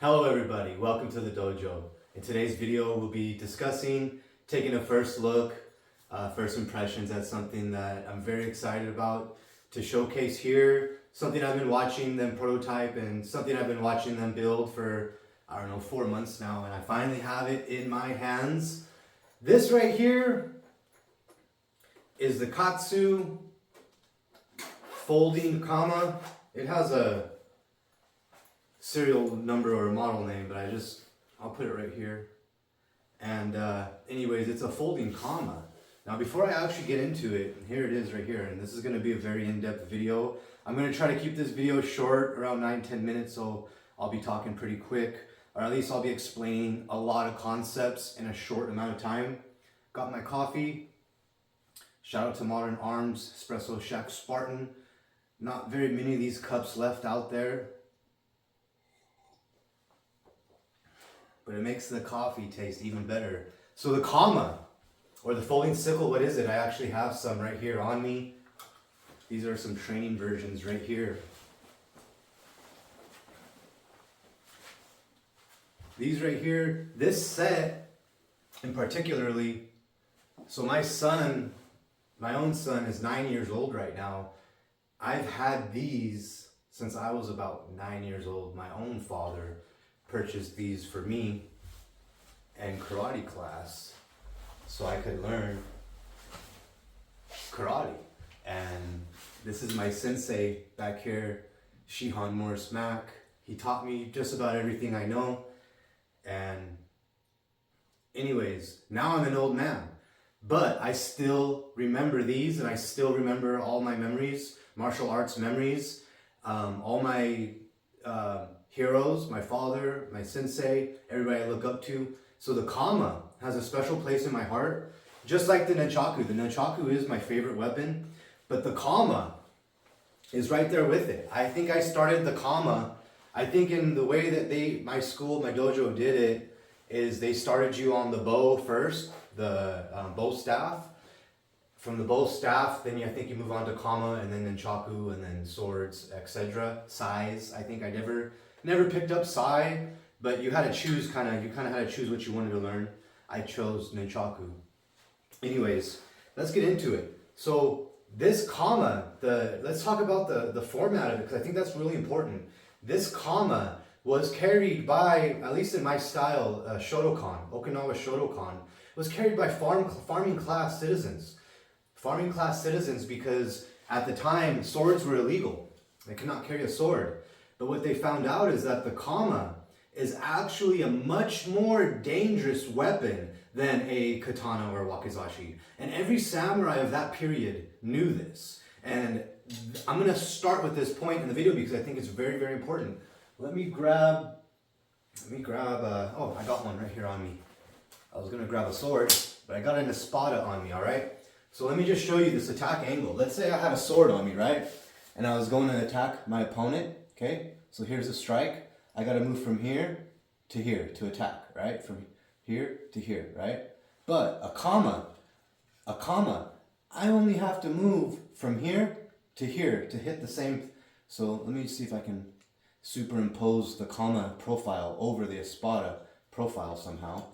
Hello everybody, welcome to the dojo. In today's video we'll be discussing, taking a first look, first impressions at something that I'm very excited about to showcase here. Something I've been watching them prototype and something I've been watching them build for, 4 months now, and I finally have it in my hands. This right here is the Katsu folding kama. It has a serial number or model name, but I'll put it right here. And anyways, it's a folding kama. Now before I actually get into it, here it is right here, and this is going to be a very in-depth video. I'm going to try to keep this video short, around 9-10 minutes, so I'll be talking pretty quick, or at least I'll be explaining a lot of concepts in a short amount of time. Got my coffee. Shout out to Modern Arms, Espresso Shack Spartan. Not very many of these cups left out there, but it makes the coffee taste even better. So the kama, or the folding sickle, what is it? I actually have some right here on me. These are some training versions right here. These right here, this set in particularly, so my own son is 9 years old right now. I've had these since I was about 9 years old. My own father purchased these for me in karate class so I could learn karate. And this is my sensei back here, Shihan Morris Mack. He taught me just about everything I know. And anyways, now I'm an old man, but I still remember these, and I still remember all my memories, martial arts memories, all my heroes, my father, my sensei, everybody I look up to. So the kama has a special place in my heart, just like the nunchaku. The nunchaku is my favorite weapon, but the kama is right there with it. I think I started the kama, I think in the way that my school, my dojo did it, is they started you on the bow first, the bow staff. From the bow staff, then I think you move on to kama, and then nunchaku, and then swords, etc. Sais, I think I never picked up sai, but you had to choose you kind of had to choose what you wanted to learn. I chose nunchaku. Anyways, let's get into it. So this kama, let's talk about the format of it, because I think that's really important. This kama was carried by, at least in my style, Shotokan, Okinawa Shotokan, was carried by farming class citizens. Farming class citizens, because at the time swords were illegal. They could not carry a sword. But what they found out is that the kama is actually a much more dangerous weapon than a katana or a wakizashi. And every samurai of that period knew this. And I'm going to start with this point in the video because I think it's very, very important. Let me grab, oh, I got one right here on me. I was going to grab a sword, but I got an espada on me, all right? So let me just show you this attack angle. Let's say I had a sword on me, right? And I was going to attack my opponent, okay? So here's a strike. I got to move from here to attack, right? From here to here, right? But a kama, I only have to move from here to hit the same. So let me see if I can superimpose the kama profile over the espada profile somehow,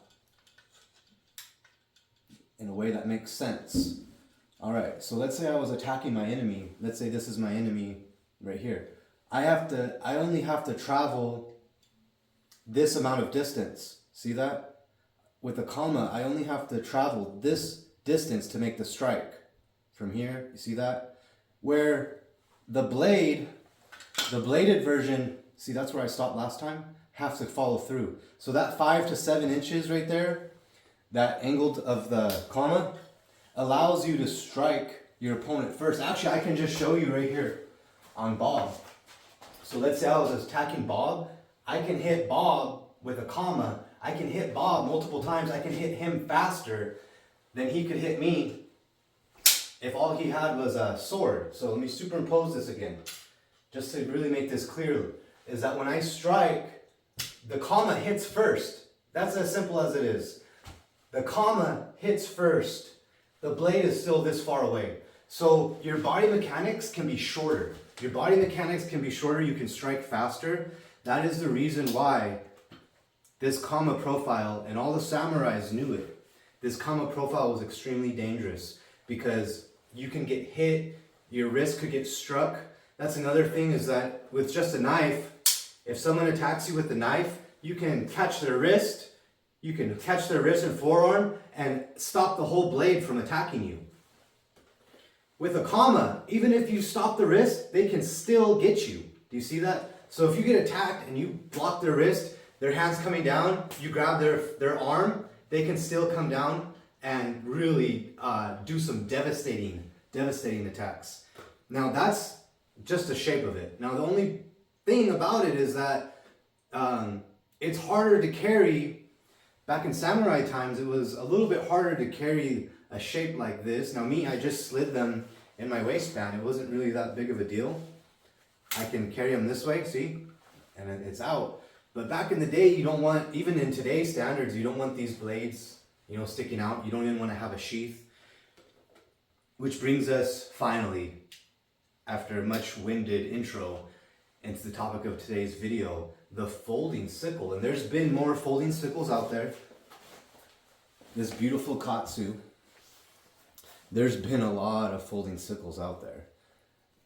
in a way that makes sense. All right, so let's say I was attacking my enemy. Let's say this is my enemy right here. I only have to travel this amount of distance. See that? With the kama, I only have to travel this distance to make the strike. From here, you see that? Where the bladed version, see that's where I stopped last time, have to follow through. So that 5 to 7 inches right there, that angled of the kama, allows you to strike your opponent first. Actually, I can just show you right here on Bob. So let's say I was attacking Bob. I can hit Bob with a kama. I can hit Bob multiple times. I can hit him faster than he could hit me if all he had was a sword. So let me superimpose this again, just to really make this clear, is that when I strike, the kama hits first. That's as simple as it is. The kama hits first. The blade is still this far away. So your body mechanics can be shorter. You can strike faster. That is the reason why this kama profile, and all the samurais knew it. This kama profile was extremely dangerous because you can get hit, your wrist could get struck. That's another thing, is that with just a knife, if someone attacks you with a knife, you can catch their wrist, and forearm and stop the whole blade from attacking you. With a kama, even if you stop the wrist, they can still get you. Do you see that? So if you get attacked and you block their wrist, their hand's coming down, you grab their arm, they can still come down and really do some devastating attacks. Now that's just the shape of it. Now the only thing about it is that it's harder to carry. Back in samurai times, it was a little bit harder to carry a shape like this. Now me, I just slid them in my waistband. It wasn't really that big of a deal. I can carry them this way, see? And it's out. But back in the day, you don't want, even in today's standards, you don't want these blades, sticking out. You don't even want to have a sheath. Which brings us, finally, after a much winded intro, into the topic of today's video, the folding sickle. And there's been more folding sickles out there. This beautiful Katsu. There's been a lot of folding sickles out there.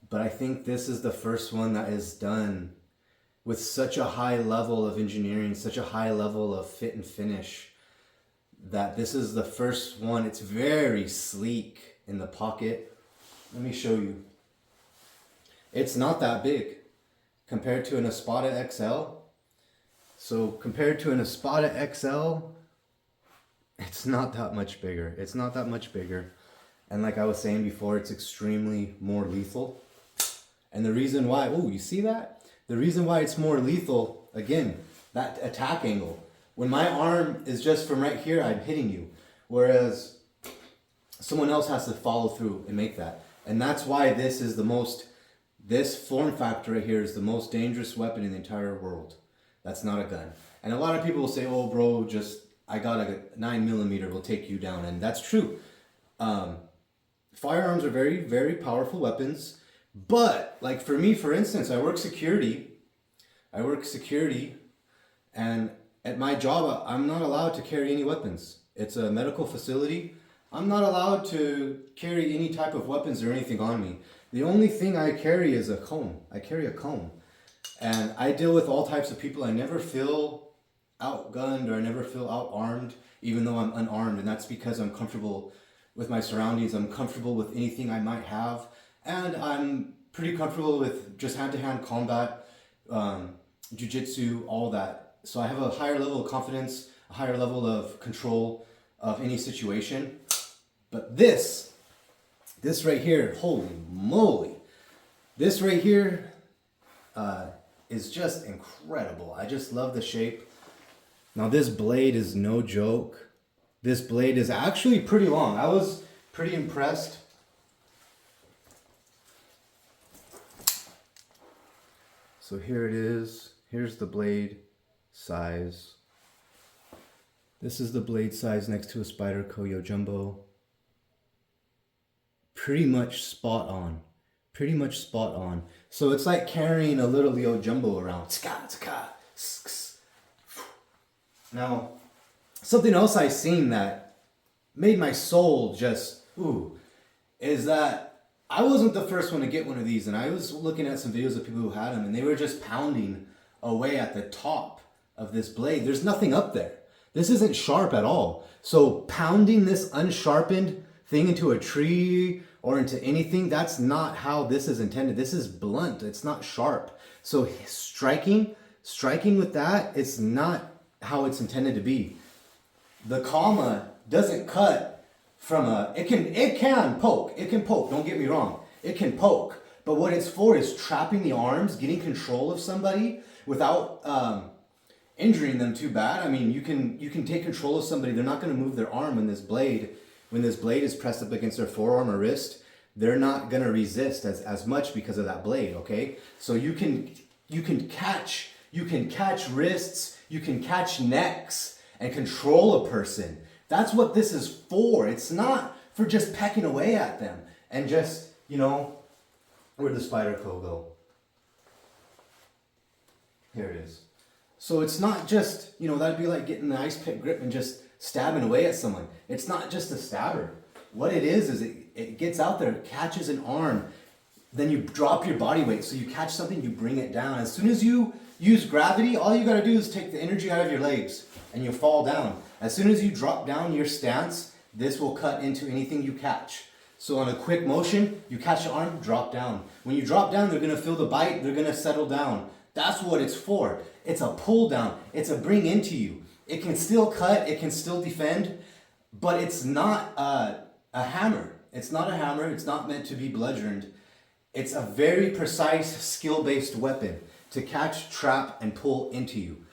But I think this is the first one that is done with such a high level of engineering, such a high level of fit and finish, that this is the first one. It's very sleek in the pocket. Let me show you. It's not that big compared to an Espada XL. So compared to an Espada XL, it's not that much bigger. It's not that much bigger. And like I was saying before, it's extremely more lethal. And the reason why, oh, you see that? The reason why it's more lethal, again, that attack angle. When my arm is just from right here, I'm hitting you. Whereas someone else has to follow through and make that. And that's why this form factor right here is the most dangerous weapon in the entire world. That's not a gun. And a lot of people will say, oh bro, I got a 9mm, will take you down. And that's true. Firearms are very, very powerful weapons. But like for me, for instance, I work security, and at my job, I'm not allowed to carry any weapons. It's a medical facility. I'm not allowed to carry any type of weapons or anything on me. The only thing I carry is a comb. I carry a comb. And I deal with all types of people. I never feel outgunned or I never feel outarmed, even though I'm unarmed. And that's because I'm comfortable with my surroundings. I'm comfortable with anything I might have. And I'm pretty comfortable with just hand-to-hand combat, jiu-jitsu, all that. So I have a higher level of confidence, a higher level of control of any situation. But this right here, holy moly. This right here is just incredible. I just love the shape. Now this blade is no joke. This blade is actually pretty long. I was pretty impressed. So here it is. Here's the blade size. This is the blade size next to a Spider Koyo Jumbo. Pretty much spot on. Pretty much spot on. So it's like carrying a little Leo Jumbo around. Now, something else I seen that made my soul just, is that I wasn't the first one to get one of these, and I was looking at some videos of people who had them, and they were just pounding away at the top of this blade. There's nothing up there. This isn't sharp at all. So pounding this unsharpened thing into a tree or into anything, that's not how this is intended. This is blunt. It's not sharp. So striking with that, it's not how it's intended to be. The kama doesn't cut from it can poke, don't get me wrong, it can poke, but what it's for is trapping the arms, getting control of somebody without injuring them too bad. I mean, you can take control of somebody. They're not going to move their arm when this blade is pressed up against their forearm or wrist. They're not going to resist as much because of that blade, okay? So you can catch wrists, you can catch necks and control a person. That's what this is for. It's not for just pecking away at them and just, where'd the Spider Co go? Here it is. So it's not just, you know, that'd be like getting the ice pick grip and just stabbing away at someone. It's not just a stabber. What it is it gets out there, catches an arm, then you drop your body weight. So you catch something, you bring it down. As soon as you use gravity, all you gotta do is take the energy out of your legs and you fall down. As soon as you drop down your stance, this will cut into anything you catch. So on a quick motion, you catch the arm, drop down. When you drop down, they're gonna feel the bite, they're gonna settle down. That's what it's for. It's a pull down, it's a bring into you. It can still cut, it can still defend, but it's not a hammer. It's not a hammer, it's not meant to be bludgeoned. It's a very precise, skill-based weapon to catch, trap, and pull into you.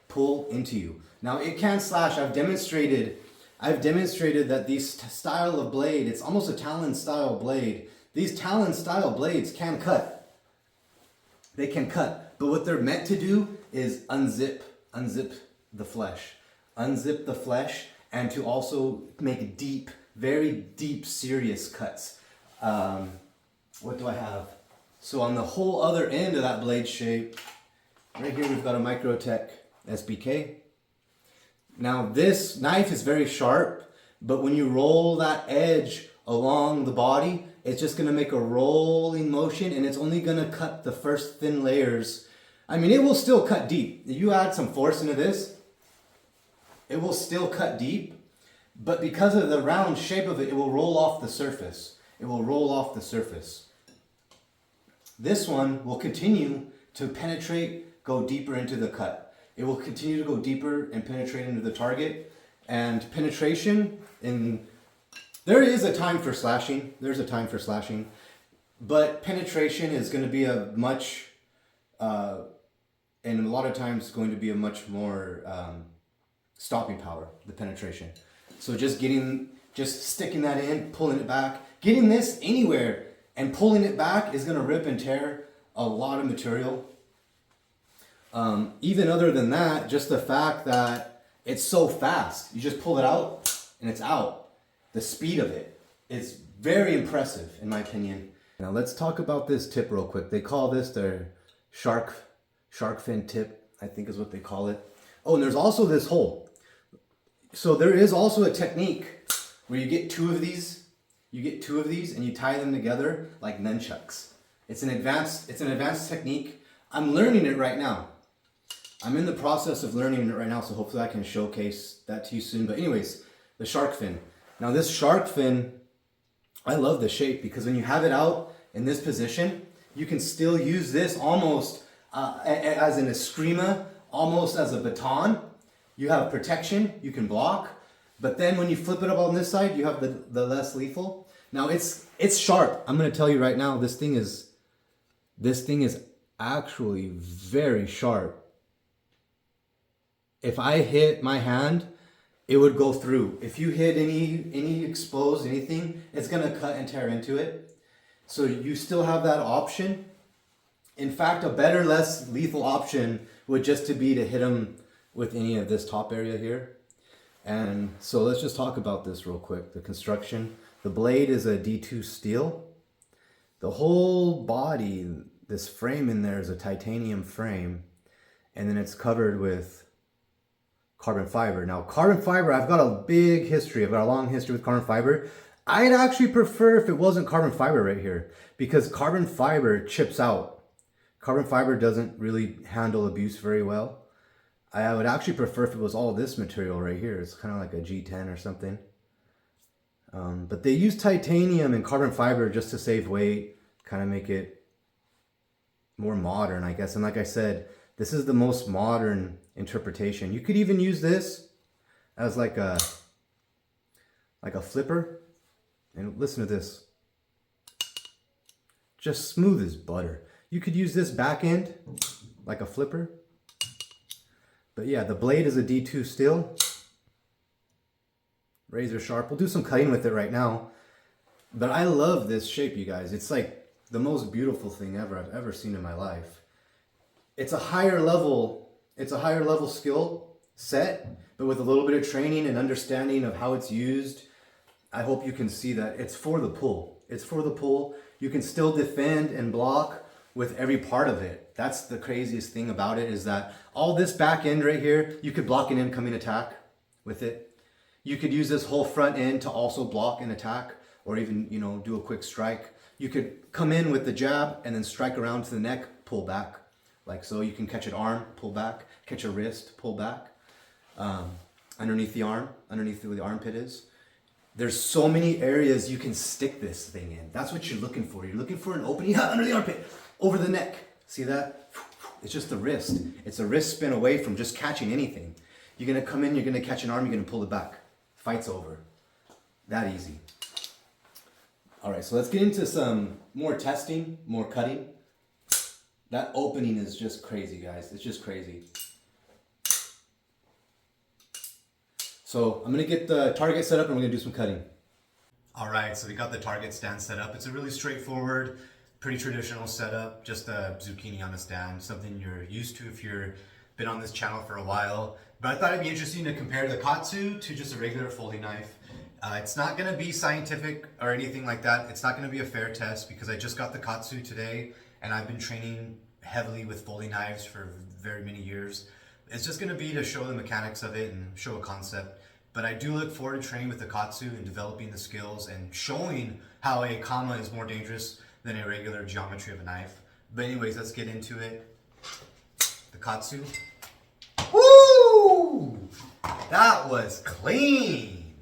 Pull into you. Now it can slash. I've demonstrated that these style of blade, it's almost a talon style blade. These talon style blades can cut. They can cut. But what they're meant to do is unzip the flesh. Unzip the flesh, and to also make deep, very deep, serious cuts. What do I have? So on the whole other end of that blade shape, right here we've got a Microtech SBK. Now this knife is very sharp, but when you roll that edge along the body, it's just gonna make a rolling motion, and it's only gonna cut the first thin layers. I mean, it will still cut deep. If you add some force into this, it will still cut deep, but because of the round shape of it, it will roll off the surface. It will roll off the surface. This one will continue to penetrate, go deeper into the cut. It will continue to go deeper and penetrate into the target. And penetration, there is a time for slashing. There's a time for slashing. But penetration is going to be a much, and a lot of times going to be a much more stopping power, the penetration. So just sticking that in, pulling it back, getting this anywhere and pulling it back is going to rip and tear a lot of material. Even other than that, just the fact that it's so fast. You just pull it out and it's out. The speed of it is very impressive in my opinion. Now let's talk about this tip real quick. They call this their shark fin tip, I think is what they call it. Oh, and there's also this hole. So there is also a technique where you get two of these and you tie them together like nunchucks. It's an advanced technique. I'm learning it right now. I'm in the process of learning it right now, so hopefully I can showcase that to you soon. But anyways, the shark fin. Now this shark fin, I love the shape because when you have it out in this position, you can still use this almost as an eskrima, almost as a baton. You have protection, you can block, but then when you flip it up on this side, you have the less lethal. Now it's sharp. I'm gonna tell you right now, this thing is actually very sharp. If I hit my hand, it would go through. If you hit any exposed anything, it's gonna cut and tear into it. So you still have that option. In fact, a better, less lethal option would just to be to hit them with any of this top area here. And so let's just talk about this real quick. The construction. The blade is a D2 steel. The whole body, this frame in there is a titanium frame, and then it's covered with carbon fiber. Now carbon fiber, I've got a long history with carbon fiber. I'd actually prefer if it wasn't carbon fiber right here, because carbon fiber chips out. Carbon fiber doesn't really handle abuse very well. I would actually prefer if it was all this material right here. It's kind of like a G10 or something. But they use titanium and carbon fiber just to save weight, kind of make it more modern, I guess. And like I said, this is the most modern interpretation. You could even use this as like a flipper. And listen to this. Just smooth as butter. You could use this back end like a flipper. But yeah, the blade is a D2 steel. Razor sharp. We'll do some cutting with it right now. But I love this shape, you guys. It's like the most beautiful thing ever I've ever seen in my life. It's a higher level skill set, but with a little bit of training and understanding of how it's used, I hope you can see that it's for the pull. It's for the pull. You can still defend and block with every part of it. That's the craziest thing about it, is that all this back end right here, you could block an incoming attack with it. You could use this whole front end to also block an attack, or even, you know, do a quick strike. You could come in with the jab and then strike around to the neck, pull back. Like so, you can catch an arm, pull back, catch a wrist, pull back. Underneath the arm, underneath where the armpit is. There's so many areas you can stick this thing in. That's what you're looking for. You're looking for an opening under the armpit, over the neck. See that? It's just the wrist. It's a wrist spin away from just catching anything. You're gonna come in, you're gonna catch an arm, you're gonna pull it back. Fight's over. That easy. All right, so let's get into some more testing, more cutting. That opening is just crazy, guys. It's just crazy. So I'm gonna get the target set up and we're gonna do some cutting. All right, so we got the target stand set up. It's a really straightforward, pretty traditional setup, just a zucchini on a stand, something you're used to if you've been on this channel for a while. But I thought it'd be interesting to compare the Katsu to just a regular folding knife. It's not gonna be scientific or anything like that. It's not gonna be a fair test because I just got the Katsu today and I've been training heavily with folding knives for very many years. It's just gonna be to show the mechanics of it and show a concept. But I do look forward to training with the Katsu and developing the skills and showing how a kama is more dangerous than a regular geometry of a knife. But anyways, let's get into it. The Katsu. Woo! That was clean.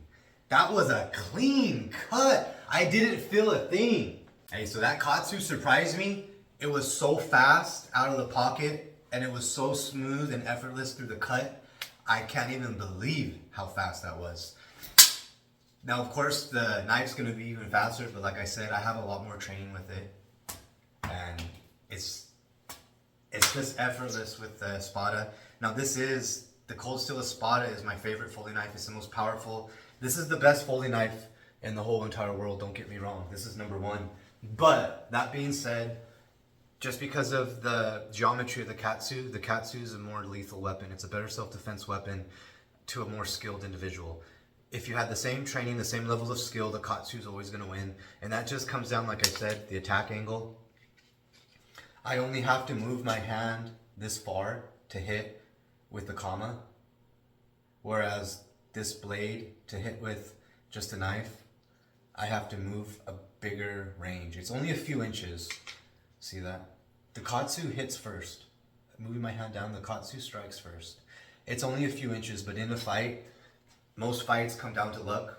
That was a clean cut. I didn't feel a thing. Hey, so that Katsu surprised me. It was so fast out of the pocket and it was so smooth and effortless through the cut. I can't even believe how fast that was. Now, of course, the knife's gonna be even faster, but like I said, I have a lot more training with it. And it's just effortless with the Espada. Now this is, the Cold Steel Espada is my favorite folding knife. It's the most powerful. This is the best folding knife in the whole entire world, don't get me wrong. This is number one. But that being said, just because of the geometry of the Katsu is a more lethal weapon. It's a better self-defense weapon to a more skilled individual. If you had the same training, the same level of skill, the Katsu is always going to win. And that just comes down, like I said, the attack angle. I only have to move my hand this far to hit with the kama. Whereas this blade, to hit with just a knife, I have to move a bigger range. It's only a few inches. See that? The Katsu hits first. Moving my hand down, the Katsu strikes first. It's only a few inches, but in a fight, most fights come down to luck,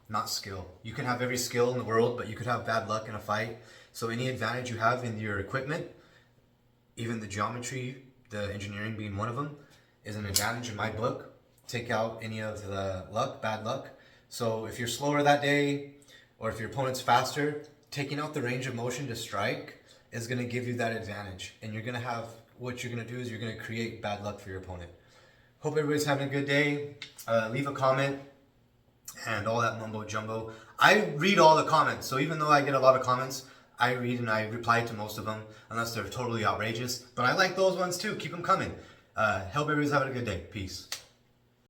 not skill. You can have every skill in the world, but you could have bad luck in a fight. So any advantage you have in your equipment, even the geometry, the engineering being one of them, is an advantage in my book. Take out any of the luck, bad luck. So if you're slower that day, or if your opponent's faster, taking out the range of motion to strike is going to give you that advantage. And you're going to have, what you're going to do is you're going to create bad luck for your opponent. Hope everybody's having a good day. Leave a comment and all that mumbo jumbo. I read all the comments, so even though I get a lot of comments, I read and I reply to most of them, unless they're totally outrageous. But I like those ones too. Keep them coming. Hope everybody's having a good day. Peace.